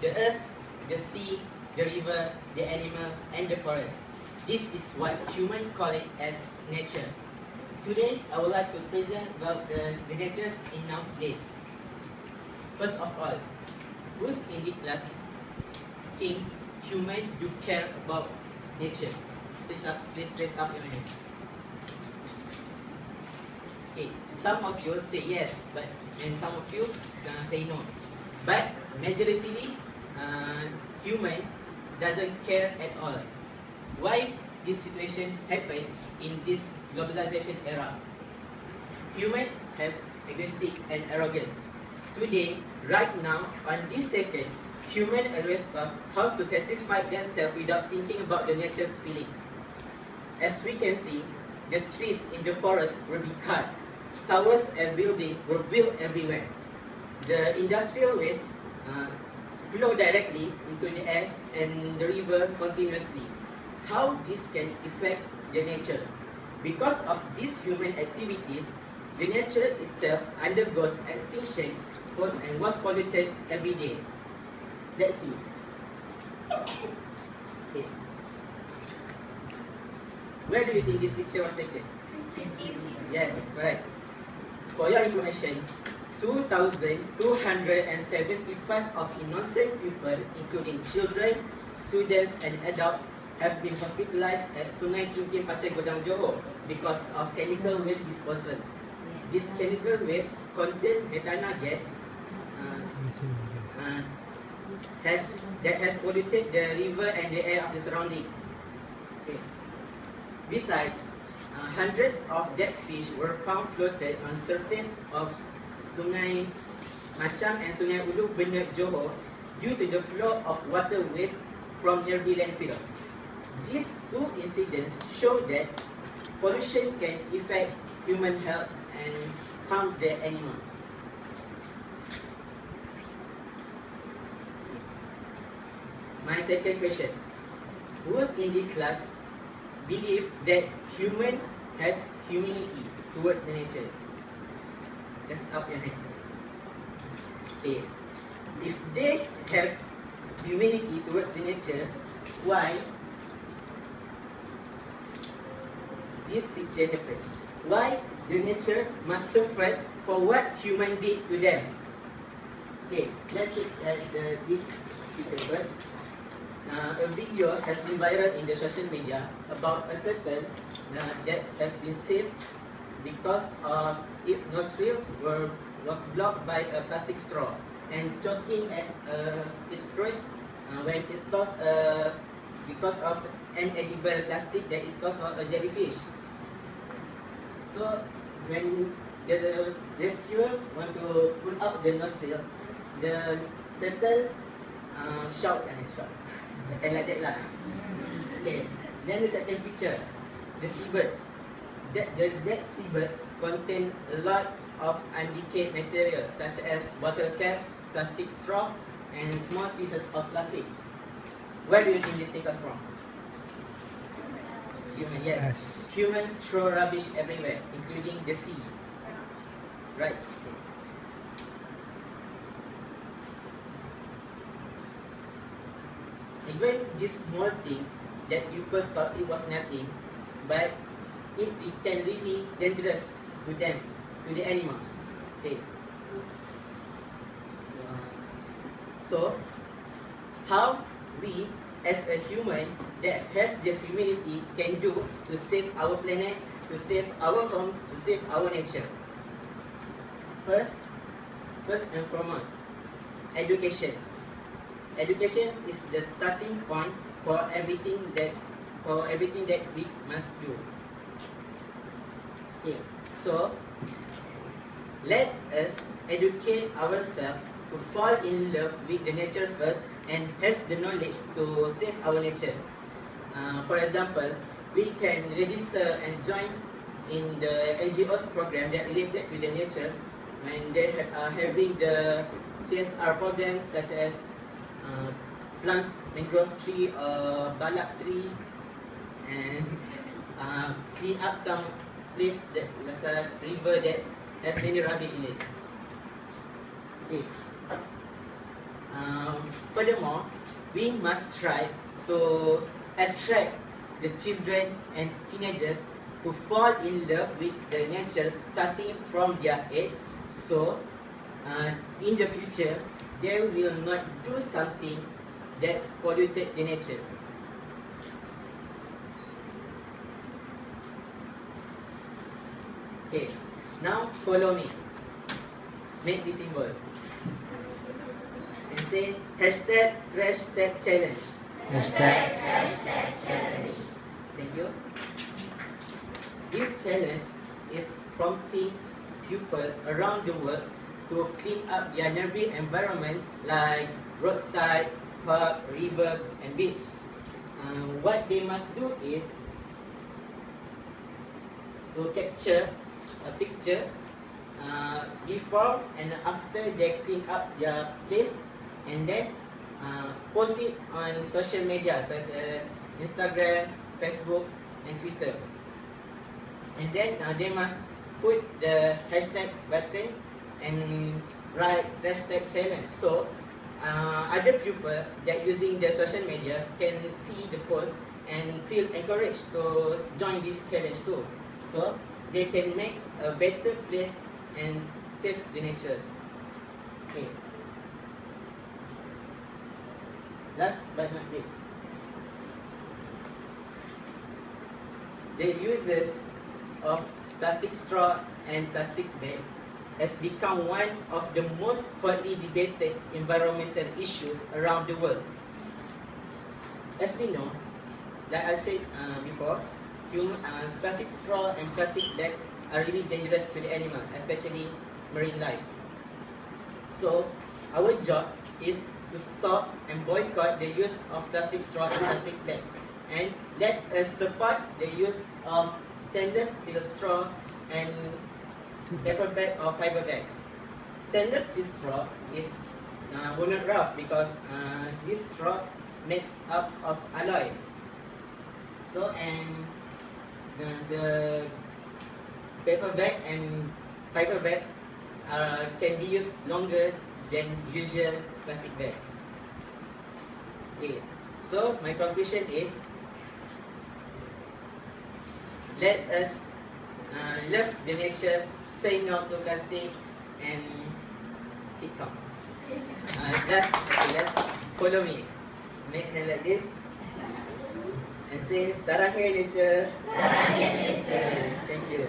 the earth, the sea, the river, the animal, and the forest. This is what humans call it as nature. Today, I would like to present about the natures in nowadays. First of all, who's in the class think human do care about nature? Please raise up your hand. Okay, some of you say yes, and some of you say no. But majority, human doesn't care at all. Why this situation happened in this globalization era? Human has egoistic and arrogance. Today, right now, on this second, human always thought how to satisfy themselves without thinking about the nature's feeling. As we can see, the trees in the forest will be cut. Towers and buildings were built everywhere. The industrial waste flow directly into the air and the river continuously. How this can affect the nature? Because of these human activities, the nature itself undergoes extinction and was polluted every day. Let's see. Okay. Where do you think this picture was taken? Yes, correct. For your information, 2,275 of innocent people, including children, students, and adults, have been hospitalized at Sungai Kim Pasir Godang, Johor because of chemical waste disposal. This chemical waste contains methanol gas that has polluted the river and the air of the surrounding. Okay. Besides, hundreds of dead fish were found floated on surface of Sungai Machang and Sungai Ulu, Benak, Johor, due to the flow of water waste from nearby landfills. These two incidents show that pollution can affect human health and harm the animals. My second question: who's in the class believe that human has humanity towards the nature? Just up your hand. Okay. If they have humanity towards the nature, why this picture happened? Why the nature must suffer for what human did to them? Okay, let's look at this picture first. A video has been viral in the social media about a turtle that has been saved because its nostrils was blocked by a plastic straw and choking at its throat when it tossed because of an edible plastic that it tossed a jellyfish. So when the rescuer want to pull out the nostril, the turtle shout and like that lah. Okay. Then the second picture, the seabirds. The dead seabirds contain a lot of undecayed material such as bottle caps, plastic straw, and small pieces of plastic. Where do you think this taken from? Human, yes. Human throw rubbish everywhere, including the sea. Right. Even these small things that people thought it was nothing, but it can really dangerous to them, to the animals. Okay. So, how we as a human that has the humanity can do to save our planet, to save our homes, to save our nature? First and foremost, education. Education is the starting point for everything that we must do. Okay, so let us educate ourselves to fall in love with the nature first and has the knowledge to save our nature. For example, we can register and join in the NGOs program that related to the nature when they are having the CSR program such as plants mangrove tree or balak tree and clean up some place that such river that has many rubbish in it. Okay. Furthermore, we must try to attract the children and teenagers to fall in love with the nature starting from their age, so in the future they will not do something that polluted the nature. Okay, now follow me. Make this symbol and say hashtag trash tag challenge. Hashtag trash challenge. Thank you. This challenge is prompting people around the world to clean up their nearby environment like roadside, park, river and beach. What they must do is to capture a picture before and after they clean up their place, and then post it on social media such as Instagram, Facebook and Twitter. And then they must put the hashtag button and write hashtag challenge, so other people that using the social media can see the post and feel encouraged to join this challenge too, so they can make a better place and save the nature. Okay. Last but not least, the uses of plastic straw and plastic bag has become one of the most hotly debated environmental issues around the world. As we know, like I said before, plastic straw and plastic bag are really dangerous to the animal, especially marine life. So our job is to stop and boycott the use of plastic straw and plastic bags, and let us support the use of stainless steel straw and paper bag or fiber bag. Stainless steel straw is will not rough because these straws made up of alloy. So the paper bag and fiber bag can be used longer than usual plastic bags. Okay, so my conclusion is, let us love the nature, say no to plastic, and keep calm. Let's follow me. Make hand like this and say, sarang hai nature. Sarang hai nature. Thank you.